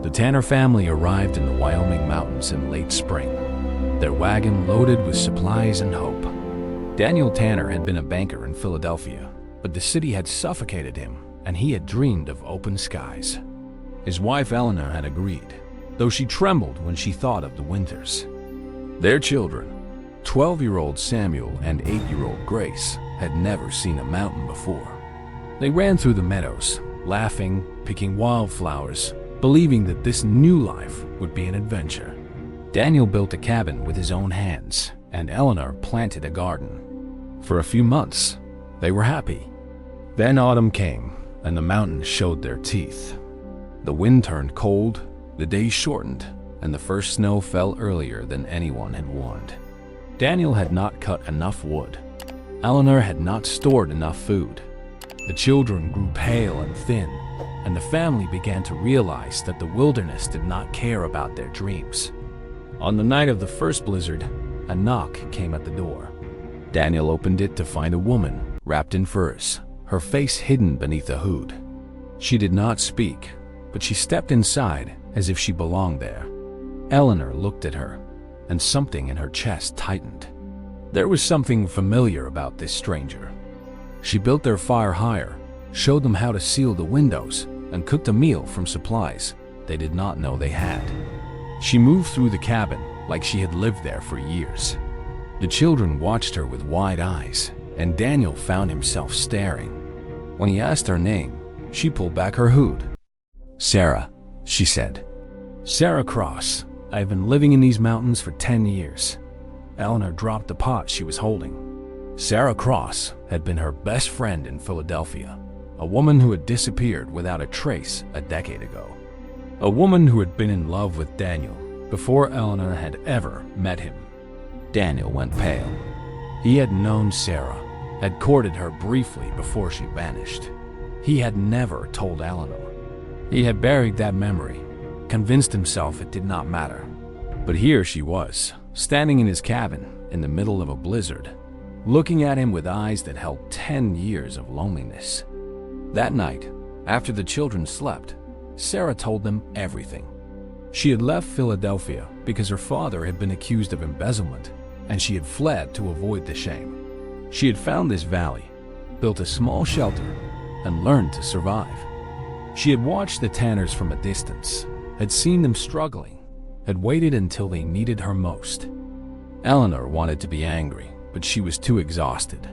The Tanner family arrived in the Wyoming mountains in late spring, their wagon loaded with supplies and hope. Daniel Tanner had been a banker in Philadelphia, but the city had suffocated him, and he had dreamed of open skies. His wife Eleanor had agreed, though she trembled when she thought of the winters. Their children, 12-year-old Samuel and 8-year-old Grace, had never seen a mountain before. They ran through the meadows, laughing, picking wildflowers, believing that this new life would be an adventure. Daniel built a cabin with his own hands, and Eleanor planted a garden. For a few months, they were happy. Then autumn came, and the mountains showed their teeth. The wind turned cold, the days shortened, and the first snow fell earlier than anyone had warned. Daniel had not cut enough wood. Eleanor had not stored enough food. The children grew pale and thin, and the family began to realize that the wilderness did not care about their dreams. On the night of the first blizzard, a knock came at the door. Daniel opened it to find a woman wrapped in furs, her face hidden beneath a hood. She did not speak, but she stepped inside as if she belonged there. Eleanor looked at her, and something in her chest tightened. There was something familiar about this stranger. She built their fire higher, showed them how to seal the windows, and cooked a meal from supplies they did not know they had. She moved through the cabin like she had lived there for years. The children watched her with wide eyes, and Daniel found himself staring. When he asked her name, she pulled back her hood. "Sarah," she said. "Sarah Cross. I've been living in these mountains for 10 years. Eleanor dropped the pot she was holding. Sarah Cross had been her best friend in Philadelphia, a woman who had disappeared without a trace a decade ago. A woman who had been in love with Daniel before Eleanor had ever met him. Daniel went pale. He had known Sarah, had courted her briefly before she vanished. He had never told Eleanor. He had buried that memory, convinced himself it did not matter. But here she was, standing in his cabin in the middle of a blizzard, looking at him with eyes that held 10 years of loneliness. That night, after the children slept, Sarah told them everything. She had left Philadelphia because her father had been accused of embezzlement, and she had fled to avoid the shame. She had found this valley, built a small shelter, and learned to survive. She had watched the Tanners from a distance, had seen them struggling, had waited until they needed her most. Eleanor wanted to be angry, but she was too exhausted.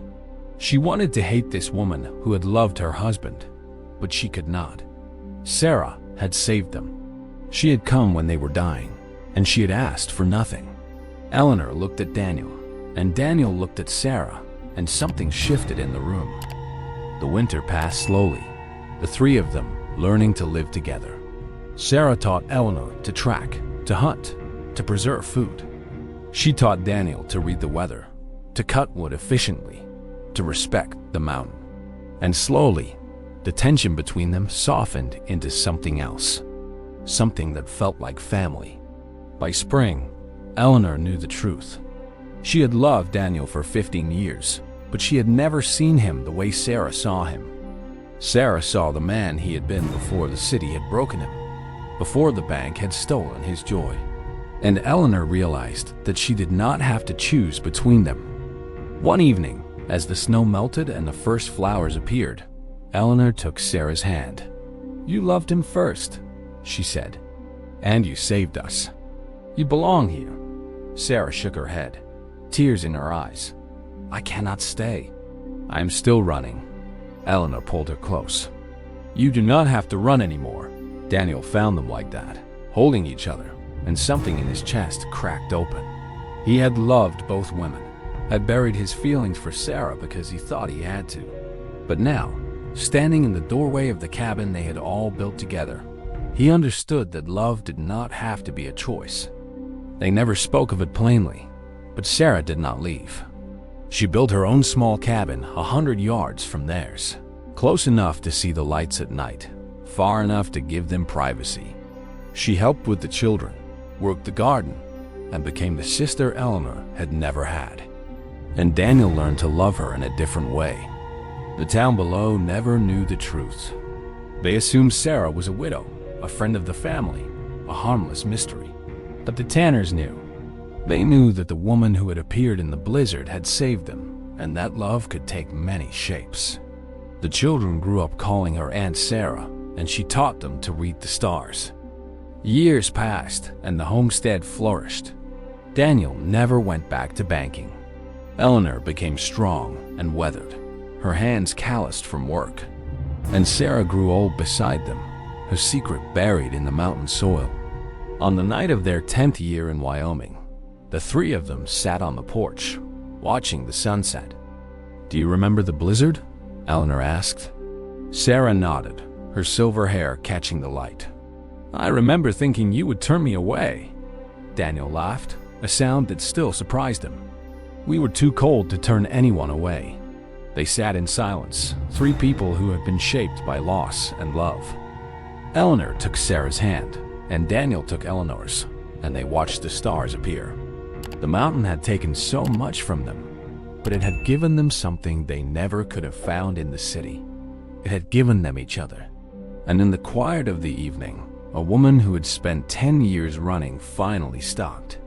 She wanted to hate this woman who had loved her husband, but she could not. Sarah had saved them. She had come when they were dying, and she had asked for nothing. Eleanor looked at Daniel, and Daniel looked at Sarah, and something shifted in the room. The winter passed slowly, the three of them learning to live together. Sarah taught Eleanor to track, to hunt, to preserve food. She taught Daniel to read the weather, to cut wood efficiently, to respect the mountain. And slowly, the tension between them softened into something else, something that felt like family. By spring, Eleanor knew the truth. She had loved Daniel for 15 years, but she had never seen him the way Sarah saw him. Sarah saw the man he had been before the city had broken him, before the bank had stolen his joy. And Eleanor realized that she did not have to choose between them. One evening, as the snow melted and the first flowers appeared, Eleanor took Sarah's hand. "You loved him first," she said, "and you saved us. You belong here." Sarah shook her head, tears in her eyes. "I cannot stay. I am still running." Eleanor pulled her close. "You do not have to run anymore." Daniel found them like that, holding each other, and something in his chest cracked open. He had loved both women, had buried his feelings for Sarah because he thought he had to. But now, standing in the doorway of the cabin they had all built together, he understood that love did not have to be a choice. They never spoke of it plainly, but Sarah did not leave. She built her own small cabin 100 yards from theirs, close enough to see the lights at night, far enough to give them privacy. She helped with the children, worked the garden, and became the sister Eleanor had never had. And Daniel learned to love her in a different way. The town below never knew the truth. They assumed Sarah was a widow, a friend of the family, a harmless mystery. But the Tanners knew. They knew that the woman who had appeared in the blizzard had saved them, and that love could take many shapes. The children grew up calling her Aunt Sarah, and she taught them to read the stars. Years passed, and the homestead flourished. Daniel never went back to banking. Eleanor became strong and weathered, her hands calloused from work. And Sarah grew old beside them, her secret buried in the mountain soil. On the night of their 10th year in Wyoming, the three of them sat on the porch, watching the sunset. "Do you remember the blizzard?" Eleanor asked. Sarah nodded, her silver hair catching the light. "I remember thinking you would turn me away." Daniel laughed, a sound that still surprised him. "We were too cold to turn anyone away." They sat in silence, three people who had been shaped by loss and love. Eleanor took Sarah's hand, and Daniel took Eleanor's, and they watched the stars appear. The mountain had taken so much from them, but it had given them something they never could have found in the city. It had given them each other. And in the quiet of the evening, a woman who had spent 10 years running finally stopped.